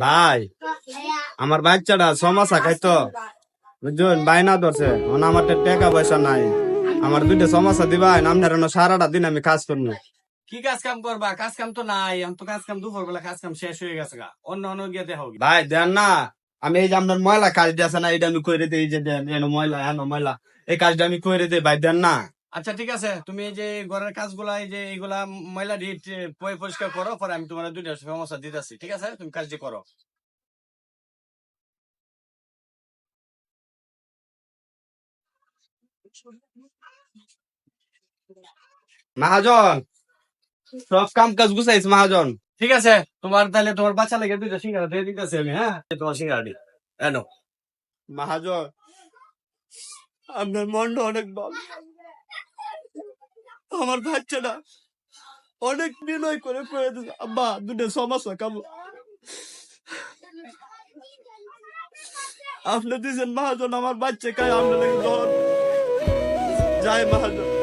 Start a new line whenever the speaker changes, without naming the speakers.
ভাই আমার বাচ্চাটা সমস্যা খাইতো বুঝছেন বাইনা ধরছে আমার টাকা পয়সা নাই আমার দুইটা সমস্যা দিবা আপনার সারাটা দিন আমি কাজ করবো।
কি কাজ কাম করবা? কাজ কাম তো নাই, আমি তো কাজ কাম দুপুর বেলা কাজ কাম শেষ হয়ে গেছে গা। অন্য অন্য গিয়ে দেখো।
ভাই দেন না, আমি এই যে আপনার ময়লা কাজ দিয়েছে না এটা আমি করে দিই, এই যে দেন এনো ময়লা এনো ময়লা, এই কাজটা আমি করে দিই ভাই দেন না।
আচ্ছা ঠিক আছে, তুমি এই যে ঘরের কাজগুলা এই যে এইগুলা ময়লা দিয়ে পরিষ্কার করো, পরে আমি তোমার দুইটা সমস্যা দিতেছি। ঠিক আছে, তুমি কাজটি করো।
মহাজন সব কাম কাজ গুছাইছে মহাজন।
ঠিক আছে, তোমার তাহলে তোমার বাচ্চা লেগে দুইটা সিঙ্গারা দিয়ে দিতেছি আমি। হ্যাঁ, তোমার সিঙ্গারাটি এনো।
মহাজন আপনার মনটা অনেক ভালো, আমার বাচ্চাটা অনেক বিনয় করে করে দিচ্ছে আব্বা দুটো সমস্যা কাম আপনি দিয়েছেন মহাজন, আমার বাচ্চা খায় আপনার লাগে যাই মহাজন।